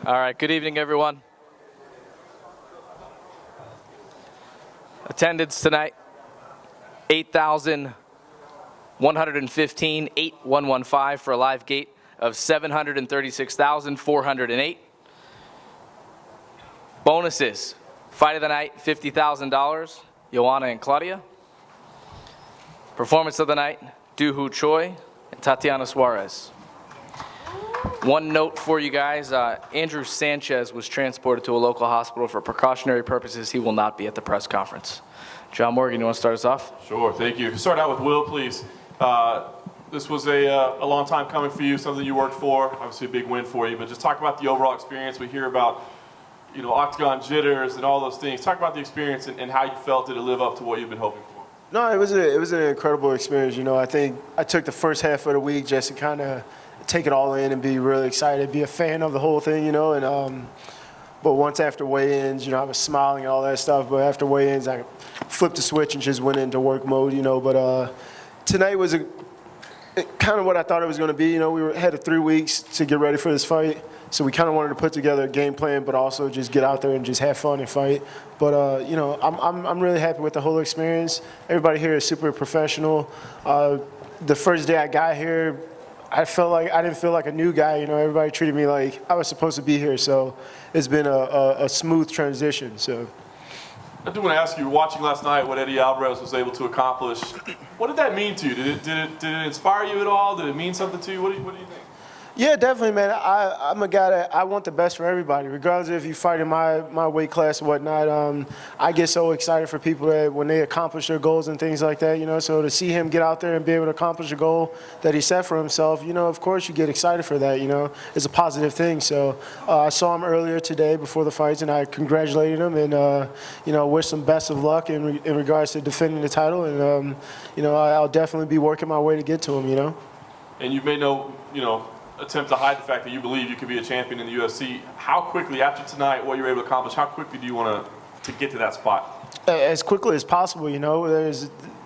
All right, good evening, everyone. Attendance tonight, 8,115, 8,115 for a live gate of 736,408. Bonuses, fight of the night, $50,000, Yana and Claudia. Performance of the night, Duhoo Choy and Tatiana Suarez. One note for you guys, Andrew Sanchez was transported to a local hospital for precautionary purposes. He will not be at the press conference. John Morgan, you want to start us off? Sure, thank you. Start out with Will, please. This was a long time coming for you, something you worked for, obviously a big win for you, but just talk about the overall experience. We hear about, octagon jitters and all those things. Talk about the experience and how you felt it live up to what you've been hoping for. No, it was an incredible experience. I think I took the first half of the week just to kind of take it all in and be really excited, be a fan of the whole thing, but once after weigh-ins, I was smiling and all that stuff, but after weigh-ins, I flipped the switch and just went into work mode, but tonight was kind of what I thought it was going to be. We had 3 weeks to get ready for this fight, so we kind of wanted to put together a game plan, but also just get out there and just have fun and fight. But I'm really happy with the whole experience. Everybody here is super professional. The first day I got here, I didn't feel like a new guy. Everybody treated me like I was supposed to be here. So it's been a smooth transition. So I do want to ask you, watching last night what Eddie Alvarez was able to accomplish, what did that mean to you? Did it inspire you at all? Did it mean something to you? What do you think? Yeah, definitely, man. I'm a guy that I want the best for everybody, regardless if you fight in my weight class or whatnot. I get so excited for people that when they accomplish their goals and things like that, So to see him get out there and be able to accomplish a goal that he set for himself, of course you get excited for that, It's a positive thing. So I saw him earlier today before the fights, and I congratulated him and, wish him best of luck in regards to defending the title. And, I'll definitely be working my way to get to him, And you've made no, attempt to hide the fact that you believe you could be a champion in the UFC. How quickly, after tonight, what you were able to accomplish, how quickly do you want to get to that spot? As quickly as possible,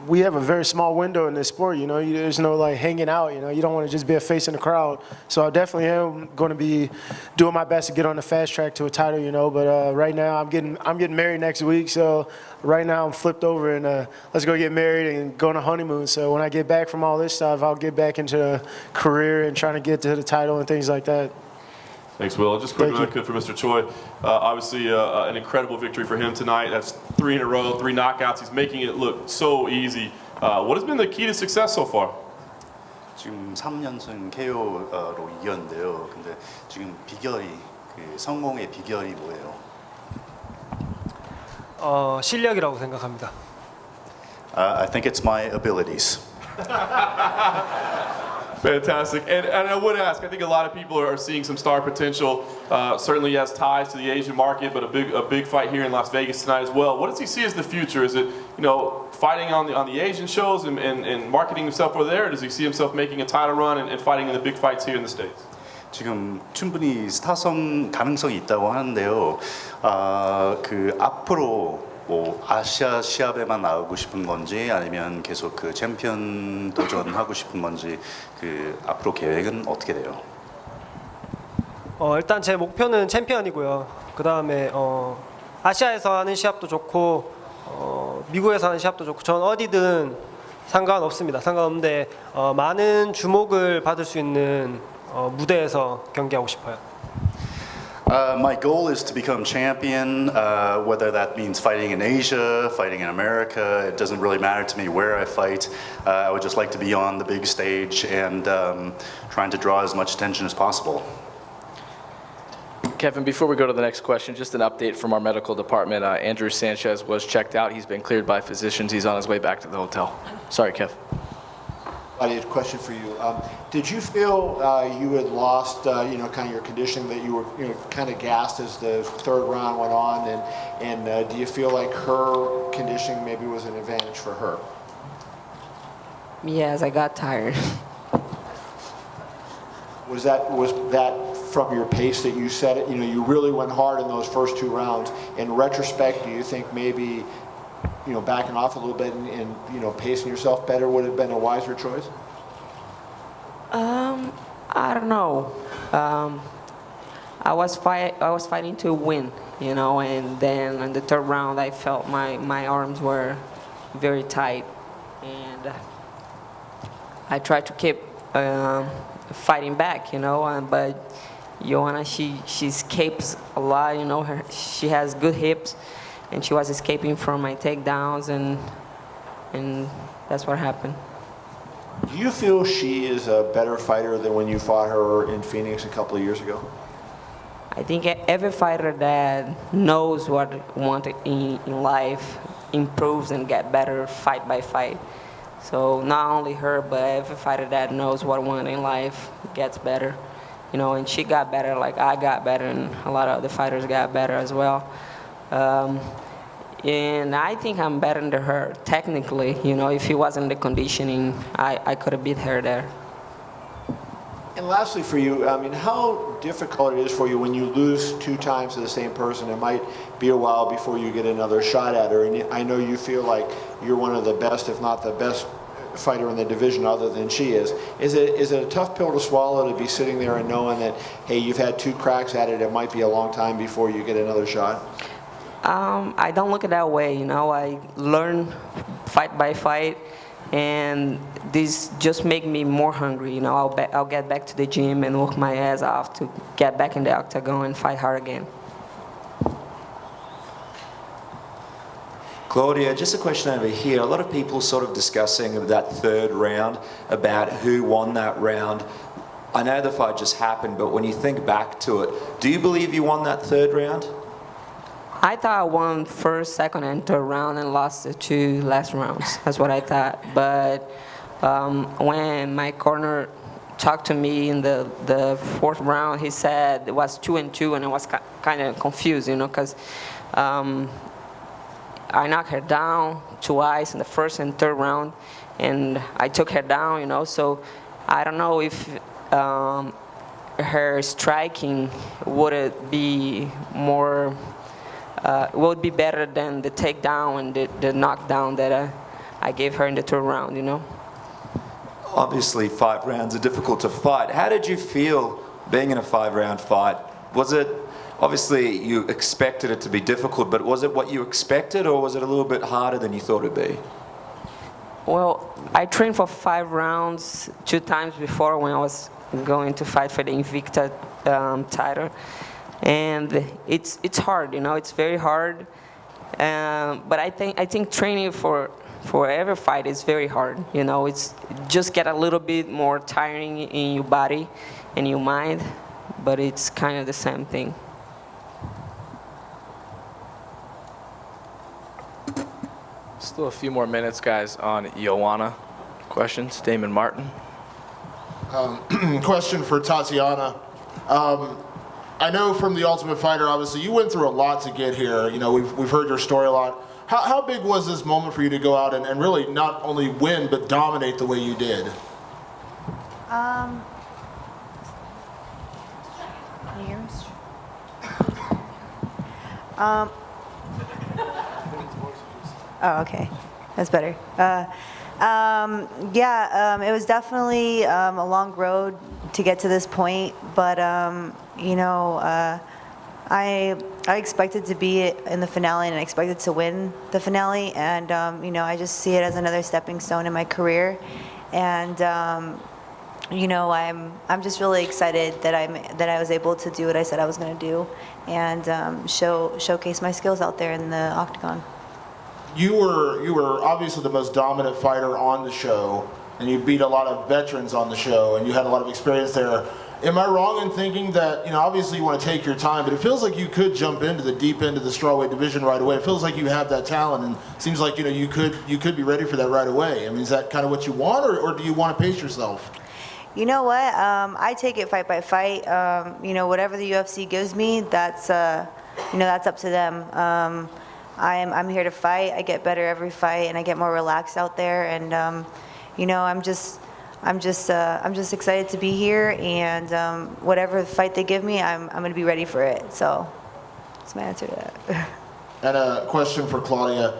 we have a very small window in this sport, there's no hanging out, you don't want to just be a face in the crowd. So I definitely am going to be doing my best to get on the fast track to a title, but right now I'm getting married next week, so right now I'm flipped over and let's go get married and go on a honeymoon. So when I get back from all this stuff, I'll get back into the career and trying to get to the title and things like that. Thanks, Will. Just quickly, if I could, for Mr. Choy. Obviously, an incredible victory for him tonight. That's 3 in a row, 3 knockouts. He's making it look so easy. What has been the key to success so far? 지금 3연승 KO로 이겼는데요. 근데 지금 성공의 비결이 뭐예요? 실력이라고 생각합니다. I think it's my abilities. Fantastic. And I would ask, I think a lot of people are seeing some star potential. Certainly he has ties to the Asian market, but a big fight here in Las Vegas tonight as well. What does he see as the future? Is it, fighting on the Asian shows and marketing himself over there, or does he see himself making a title run and fighting in the big fights here in the States? 지금 충분히 스타성 가능성이 있다고 하는데요. 앞으로 아시아 시합에만 나오고 싶은 건지 아니면 계속 챔피언 도전하고 싶은 건지 앞으로 계획은 어떻게 돼요? 일단 제 목표는 챔피언이고요. 그 다음에 아시아에서 하는 시합도 좋고 미국에서 하는 시합도 좋고 전 어디든 상관없습니다. 상관없는데 많은 주목을 받을 수 있는 무대에서 경기하고 싶어요. My goal is to become champion, whether that means fighting in Asia, fighting in America. It doesn't really matter to me where I fight. I would just like to be on the big stage and trying to draw as much attention as possible. Kevin, before we go to the next question, just an update from our medical department. Andrew Sanchez was checked out. He's been cleared by physicians. He's on his way back to the hotel. Sorry, Kev. I had a question for you. Did you feel you had lost, kind of your conditioning, that you were, kind of gassed as the third round went on, and do you feel like her conditioning maybe was an advantage for her? Yes, I got tired. Was that from your pace that you set it? You really went hard in those first 2 rounds. In retrospect, do you think maybe backing off a little bit and pacing yourself better would have been a wiser choice? I don't know. I was fighting to win, you know, and then in the third round I felt my arms were very tight, and I tried to keep fighting back, you know, but Yana, she escapes a lot, you know, she has good hips, and she was escaping from my takedowns, and that's what happened. Do you feel she is a better fighter than when you fought her in Phoenix a couple of years ago? I think every fighter that knows what wanted in life improves and get better fight by fight. So not only her, but every fighter that knows what wanted in life gets better. You know, and she got better like I got better, and a lot of other fighters got better as well. And I think I'm better than her technically. You know, if it wasn't the conditioning, I could have beat her there. And lastly for you, I mean, how difficult it is for you when you lose 2 times to the same person. It might be a while before you get another shot at her, and I know you feel like you're one of the best, if not the best fighter in the division other than she is. Is it a tough pill to swallow to be sitting there and knowing that, hey, you've had 2 cracks at it, it might be a long time before you get another shot? I don't look at it that way, you know. I learn fight by fight, and this just make me more hungry, you know. I'll get back to the gym and work my ass off to get back in the octagon and fight hard again. Claudia, just a question over here. A lot of people sort of discussing that third round, about who won that round. I know the fight just happened, but when you think back to it, do you believe you won that third round? I thought I won first, second, and third round and lost the 2 last rounds. That's what I thought. But when my corner talked to me in the 4th round, he said it was 2-2, and I was kind of confused, you know, because I knocked her down twice in the 1st and 3rd round, and I took her down, you know. So I don't know if her striking would be more. Would be better than the takedown and the knockdown that I gave her in the 3rd round, you know? Obviously, 5 rounds are difficult to fight. How did you feel being in a 5-round fight? Was it, obviously you expected it to be difficult, but was it what you expected, or was it a little bit harder than you thought it'd be? Well, I trained for 5 rounds 2 times before when I was going to fight for the Invicta title. And it's hard, you know, it's very hard. But I think training for every fight is very hard, you know. It's just get a little bit more tiring in your body and your mind, but it's kind of the same thing. Still a few more minutes, guys, on Yana. Questions? Damon Martin. Question for Tatiana. I know from The Ultimate Fighter, obviously, you went through a lot to get here. You know, we've heard your story a lot. How big was this moment for you to go out and really not only win, but dominate the way you did? Can you hear me? Oh, okay. That's better. It was definitely a long road to get to this point, but you know, I expected to be in the finale, and I expected to win the finale, and you know, I just see it as another stepping stone in my career, and you know, I'm just really excited that I was able to do what I said I was going to do, and showcase my skills out there in the octagon. You were obviously the most dominant fighter on the show, and you beat a lot of veterans on the show, and you had a lot of experience there. Am I wrong in thinking that, you know, obviously you want to take your time, but it feels like you could jump into the deep end of the strawweight division right away? It feels like you have that talent, and it seems like, you know, you could be ready for that right away. I mean, is that kind of what you want, or do you want to pace yourself? You know what? I take it fight by fight. You know, whatever the UFC gives me, that's you know, that's up to them. I'm here to fight. I get better every fight, and I get more relaxed out there. And you know, I'm just excited to be here. And whatever fight they give me, I'm going to be ready for it. So that's my answer to that. And a question for Claudia.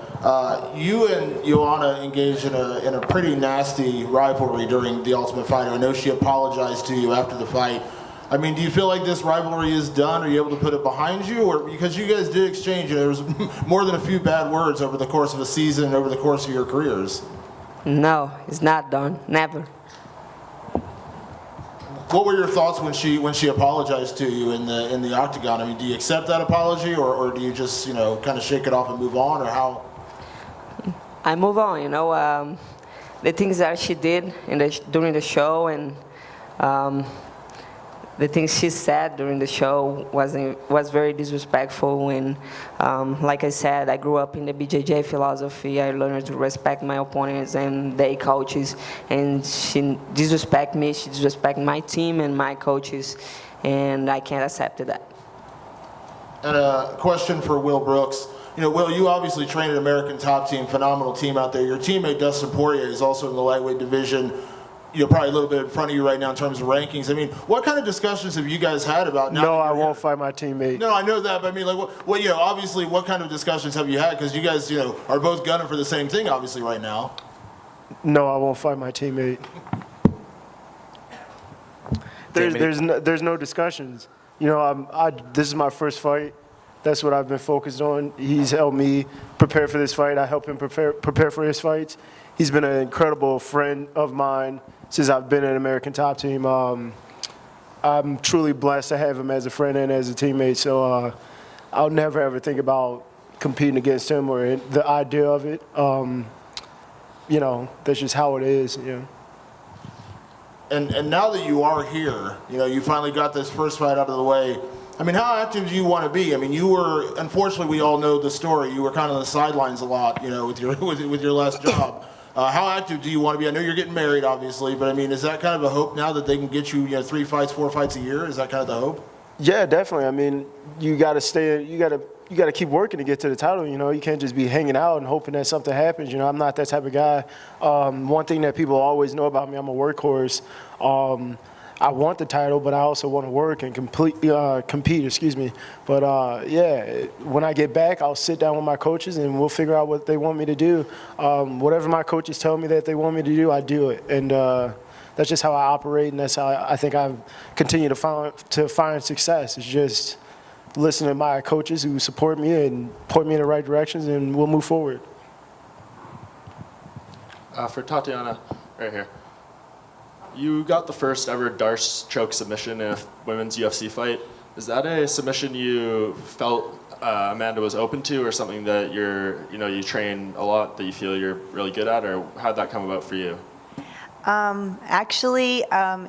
You and Yana engaged in a pretty nasty rivalry during The Ultimate Fighter. I know she apologized to you after the fight. I mean, do you feel like this rivalry is done? Are you able to put it behind you? Or because you guys did exchange, there was more than a few bad words over the course of a season and over the course of your careers. No, it's not done. Never. What were your thoughts when she apologized to you in the octagon? I mean, do you accept that apology, or do you just kind of shake it off and move on, or how? I move on. The things that she did during the show and the things she said during the show was very disrespectful. And like I said, I grew up in the BJJ philosophy. I learned to respect my opponents and their coaches. And she disrespect me. She disrespect my team and my coaches, and I can't accept that. And a question for Will Brooks. Will, you obviously train at American Top Team, phenomenal team out there. Your teammate Dustin Poirier is also in the lightweight division. Probably a little bit in front of you right now in terms of rankings. I mean, what kind of discussions have you guys had about now? No, I won't fight my teammate. No, I know that, but I mean, like, obviously, what kind of discussions have you had? Because you guys, are both gunning for the same thing, obviously, right now. No, I won't fight my teammate. There's no discussions. This is my first fight. That's what I've been focused on. He's helped me prepare for this fight. I help him prepare for his fights. He's been an incredible friend of mine since I've been at American Top Team. I'm truly blessed to have him as a friend and as a teammate. So I'll never ever think about competing against him or the idea of it. That's just how it is. And now that you are here, you finally got this first fight out of the way. I mean, how active do you want to be? I mean, you were, unfortunately, we all know the story. You were kind of on the sidelines a lot, with your last job. How active do you want to be? I know you're getting married, obviously, but I mean, is that kind of a hope now that they can get you, 3 fights, 4 fights a year? Is that kind of the hope? Yeah, definitely. I mean, you got to keep working to get to the title. You can't just be hanging out and hoping that something happens. I'm not that type of guy. One thing that people always know about me, I'm a workhorse. I want the title, but I also want to work and compete. But when I get back, I'll sit down with my coaches and we'll figure out what they want me to do. Whatever my coaches tell me that they want me to do, I do it. And that's just how I operate, and that's how I think I've continued to find success. It's just listening to my coaches who support me and point me in the right directions, and we'll move forward. For Tatiana, right here. You got the first ever Darce choke submission in a women's UFC fight. Is that a submission you felt Amanda was open to, or something that you train a lot that you feel you're really good at, or how'd that come about for you? Actually,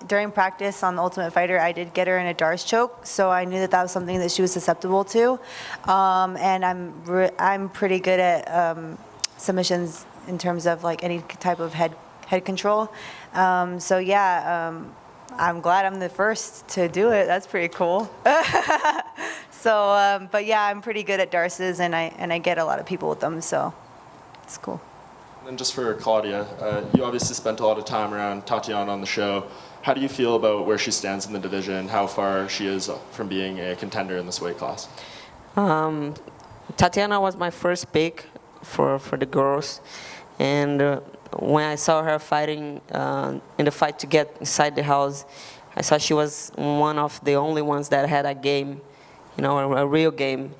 during practice on The Ultimate Fighter, I did get her in a Darce choke, so I knew that was something that she was susceptible to. And I'm pretty good at submissions in terms of like any type of head control. I'm glad I'm the first to do it. That's pretty cool. But yeah, I'm pretty good at Darces, and I get a lot of people with them, so it's cool. And then just for Claudia, you obviously spent a lot of time around Tatiana on the show. How do you feel about where she stands in the division, how far she is from being a contender in this weight class? Tatiana was my first pick for the girls, and when I saw her fighting in the fight to get inside the house, I saw she was one of the only ones that had a game, a real game.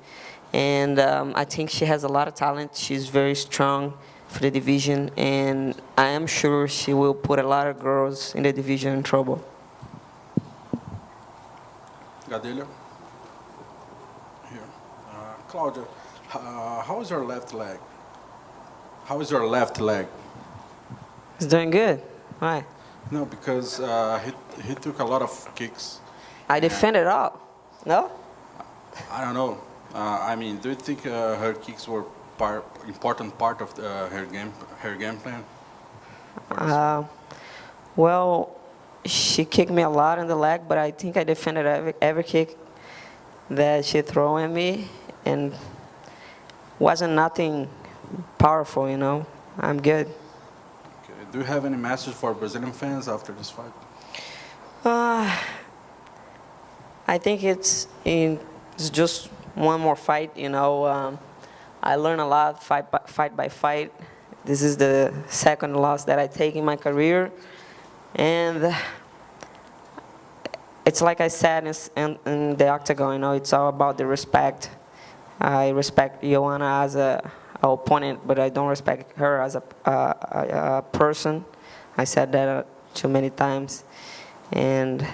And I think she has a lot of talent. She's very strong for the division, and I am sure she will put a lot of girls in the division in trouble. Gadelha. Here. Claudia, how is your left leg? How is your left leg? It's doing good. Why? No, because he took a lot of kicks. I defended all. No? I don't know. Do you think her kicks were important part of her game plan? Well, she kicked me a lot in the leg, but I think I defended every kick that she threw at me, and wasn't nothing powerful. I'm good. Okay. Do you have any message for Brazilian fans after this fight? I think it's just one more fight. I learned a lot fight by fight. This is the second loss that I take in my career, and it's like I said in the octagon, you know, it's all about the respect. I respect Yana as a opponent, but I don't respect her as a person. I said that too many times. And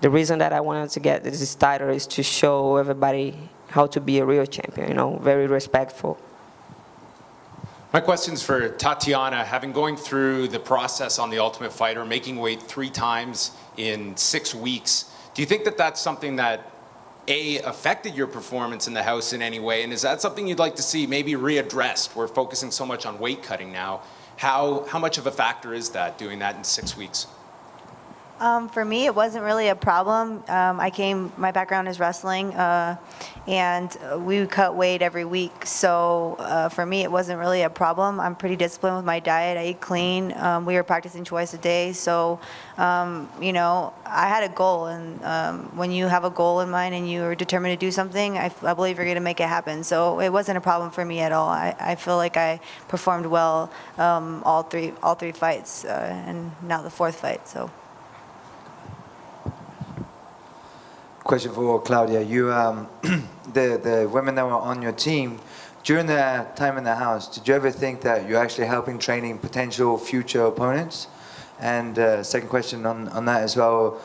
the reason that I wanted to get this title is to show everybody how to be a real champion, you know, very respectful. My question's for Tatiana. Having going through the process on The Ultimate Fighter, making weight 3 times in 6 weeks, do you think that that's something that affected your performance in the house in any way? And is that something you'd like to see maybe readdressed? We're focusing so much on weight cutting now. How much of a factor is that, doing that in 6 weeks? For me, it wasn't really a problem. My background is wrestling, and we cut weight every week. So for me, it wasn't really a problem. I'm pretty disciplined with my diet. I eat clean. We were practicing twice a day. So, you know, I had a goal. And when you have a goal in mind and you're determined to do something, I believe you're going to make it happen. So it wasn't a problem for me at all. I feel like I performed well all three fights, and now the 4th fight. So. Question for Claudia. You, the women that were on your team, during the time in the house, did you ever think that you're actually helping training potential future opponents? And second question on that as well,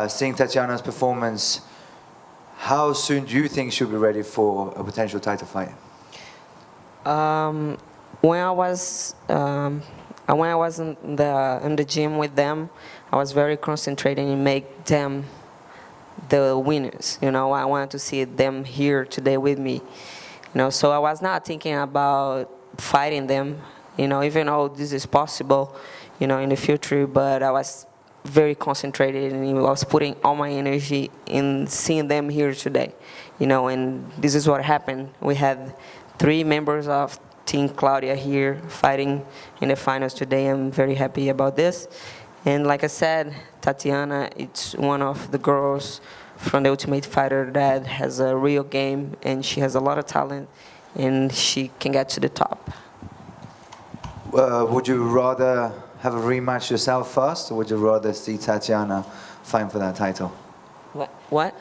seeing Tatiana's performance, how soon do you think she'll be ready for a potential title fight? When I was in the gym with them, I was very concentrated in make them the winners. You know, I wanted to see them here today with me. You know, so I was not thinking about fighting them, you know, even though this is possible, you know, in the future, but I was very concentrated and I was putting all my energy in seeing them here today, you know, and this is what happened. We had 3 members of Team Claudia here fighting in the finals today. I'm very happy about this. And like I said, Tatiana, it's one of the girls from the Ultimate Fighter that has a real game, and she has a lot of talent, and she can get to the top. Would you rather have a rematch yourself first, or would you rather see Tatiana fight for that title? What?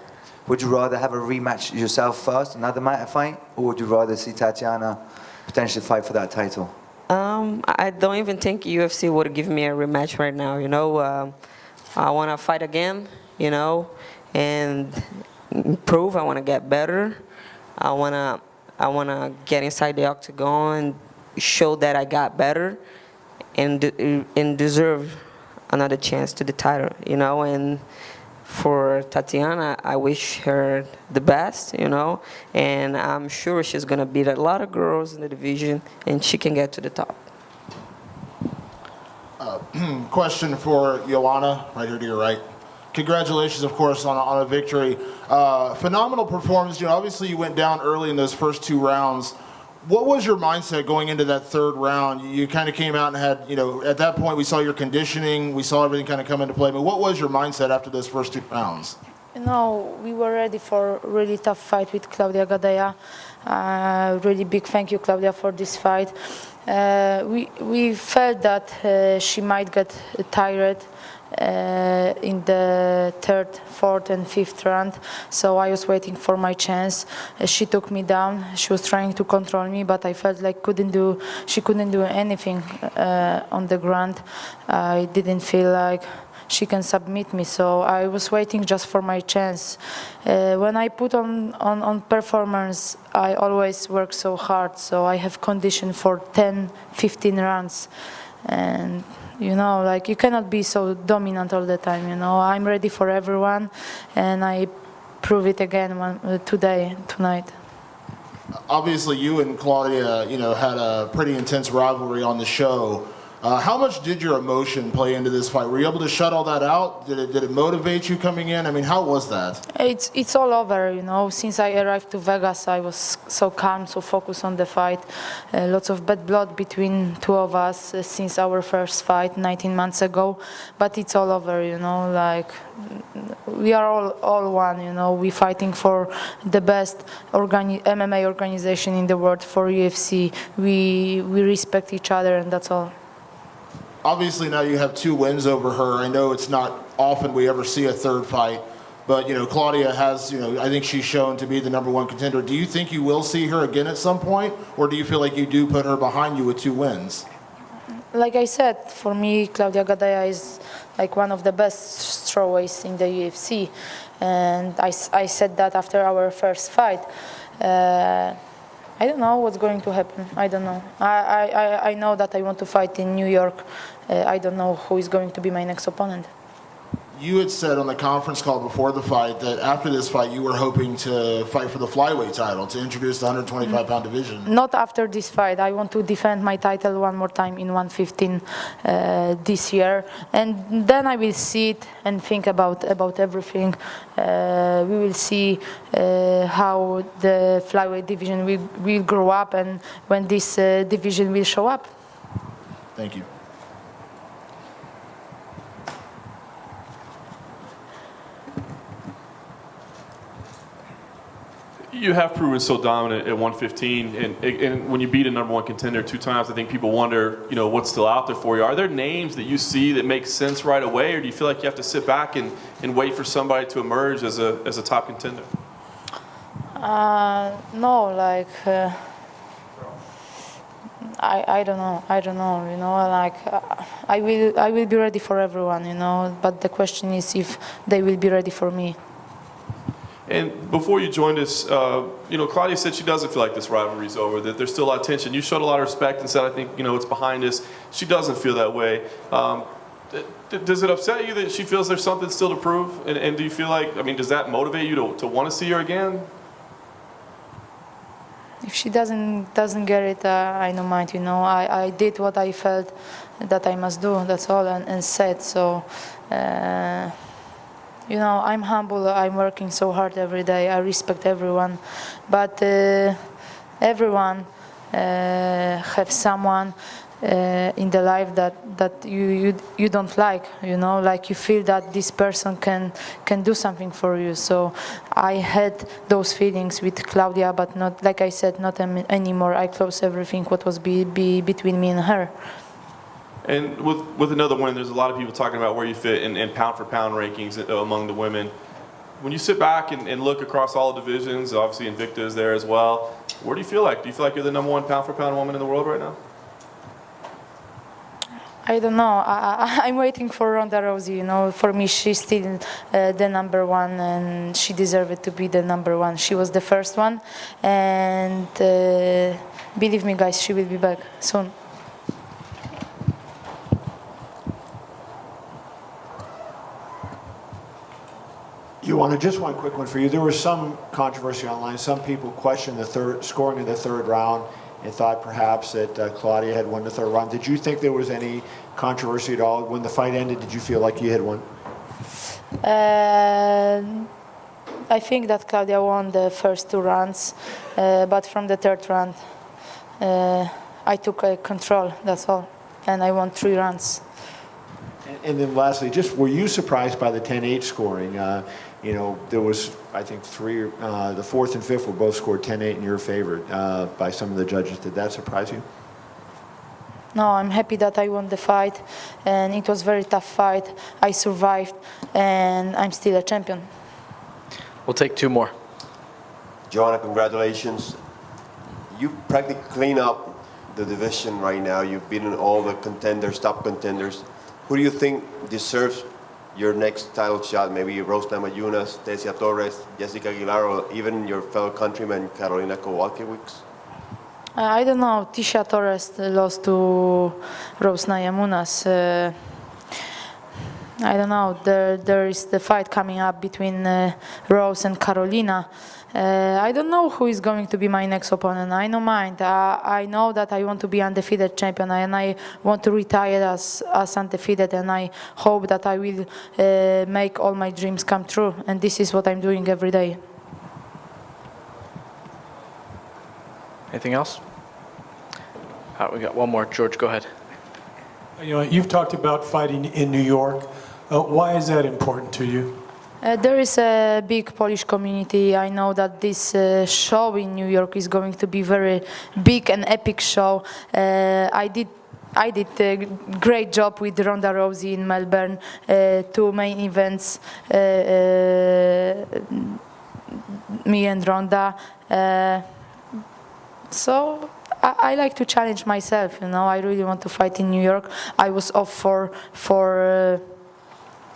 Would you rather have a rematch yourself first, another fight, or would you rather see Tatiana potentially fight for that title? I don't even think UFC would give me a rematch right now, you know. I want to fight again, you know, and improve. I want to get better. I want to get inside the octagon, show that I got better, and deserve another chance to the title, you know. And for Tatiana, I wish her the best, you know, and I'm sure she's going to beat a lot of girls in the division, and she can get to the top. Question for Yana, right here to your right. Congratulations, of course, on a victory. Phenomenal performance. You know, obviously you went down early in those first 2 rounds. What was your mindset going into that 3rd round? You kind of came out and had, you know, at that point we saw your conditioning, we saw everything kind of come into play. But what was your mindset after those first 2 rounds? You know, we were ready for a really tough fight with Claudia Gadelha. Really big thank you, Claudia, for this fight. We felt that she might get tired in the 3rd, 4th, and 5th round. So I was waiting for my chance. She took me down. She was trying to control me, but I felt like she couldn't do anything on the ground. I didn't feel like she can submit me, so I was waiting just for my chance. When I put on performance, I always work so hard, so I have condition for 10, 15 rounds. And you know, like, you cannot be so dominant all the time, you know. I'm ready for everyone, and I prove it again tonight. Obviously, you and Claudia, you know, had a pretty intense rivalry on the show. How much did your emotion play into this fight? Were you able to shut all that out? Did it motivate you coming in? I mean, how was that? It's all over, you know. Since I arrived to Vegas, I was so calm, so focused on the fight. Lots of bad blood between 2 of us since our first fight 19 months ago. But it's all over, you know. Like, we are all one, you know. We're fighting for the best MMA organization in the world, for UFC. We respect each other, and that's all. Obviously, now you have 2 wins over her. I know it's not often we ever see a 3rd fight. But Claudia has, I think she's shown to be the #1 contender. Do you think you will see her again at some point, or do you feel like you do put her behind you with 2 wins? Like I said, for me, Claudia Gadelha is like one of the best strawweights in the UFC, and I said that after our first fight. I don't know what's going to happen. I don't know. I know that I want to fight in New York. I don't know who is going to be my next opponent. You had said on the conference call before the fight that after this fight you were hoping to fight for the flyweight title, to introduce the 125-pound division. Not after this fight. I want to defend my title one more time in 115 this year, and then I will see it and think about everything. We will see how the flyweight division will grow up and when this division will show up. Thank you. You have proven so dominant at 115, and when you beat a #1 contender 2 times, I think people wonder, what's still out there for you. Are there names that you see that make sense right away, or do you feel like you have to sit back and wait for somebody to emerge as a top contender? No, like I don't know. Like I will be ready for everyone, But the question is if they will be ready for me. And before you joined us, Claudia said she doesn't feel like this rivalry is over, that there's still a lot of tension. You showed a lot of respect and said, I think, it's behind us. She doesn't feel that way. Does it upset you that she feels there's something still to prove? And do you feel like, does that motivate you to want to see her again? If she doesn't get it, I don't mind, I did what I felt that I must do, that's all, and said, so... I'm humble, I'm working so hard every day, I respect everyone, but everyone have someone in the life that you don't like, like you feel that this person can do something for you. So I had those feelings with Claudia, but not, like I said, not anymore. I closed everything what was between me and her. And with another win, there's a lot of people talking about where you fit in pound-for-pound rankings among the women. When you sit back and look across all the divisions, obviously Invicta is there as well, where do you feel like? Do you feel like you're the #1 pound-for-pound woman in the world right now? I don't know. I'm waiting for Ronda Rousey. For me, she's still the #1, and she deserved to be the #1. She was the first one, and believe me, guys, she will be back soon. Just one quick one for you. There was some controversy online. Some people questioned the scoring in the 3rd round and thought perhaps that Claudia had won the 3rd round. Did you think there was any controversy at all? When the fight ended, did you feel like you had won? I think that Claudia won the first 2 rounds, but from the 3rd round, I took control, that's all, and I won 3 rounds. And then lastly, just were you surprised by the 10-8 scoring? There was, I think, the 4th and 5th were both scored 10-8 in your favor by some of the judges. Did that surprise you? No, I'm happy that I won the fight, and it was a very tough fight. I survived, and I'm still a champion. We'll take 2 more. Yana, congratulations. You practically clean up the division right now. You've beaten all the contenders, top contenders. Who do you think deserves your next title shot? Maybe Rose Namajunas, Tecia Torres, Jessica Aguilar, or even your fellow countryman, Karolina Kowalkiewicz? I don't know. Tecia Torres lost to Rose Namajunas. I don't know. There is the fight coming up between Rose and Karolina. I don't know who is going to be my next opponent. I don't mind. I know that I want to be undefeated champion, and I want to retire as undefeated, and I hope that I will make all my dreams come true, and this is what I'm doing every day. Anything else? We got one more. George, go ahead. You've talked about fighting in New York. Why is that important to you? There is a big Polish community. I know that this show in New York is going to be very big and epic show. I did I did a great job with Ronda Rousey in Melbourne, 2 main events, me and Ronda. So I like to challenge myself, you know. I really want to fight in New York. I was off for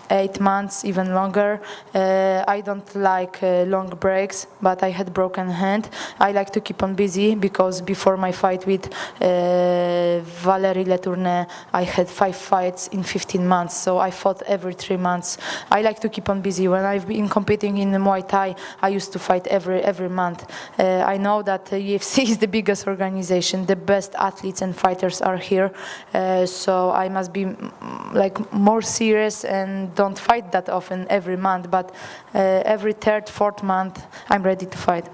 8 months, even longer. I don't like long breaks, but I had broken hand. I like to keep on busy because before my fight with Valérie Letourneau, I had 5 fights in 15 months, so I fought every 3 months. I like to keep on busy. When I've been competing in Muay Thai, I used to fight every month. I know that UFC is the biggest organization. The best athletes and fighters are here, so I must be like more serious and don't fight that often every month, but every 3rd, 4th month, I'm ready to fight.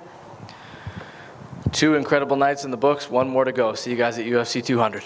2 incredible nights in the books, 1 more to go. See you guys at UFC 200.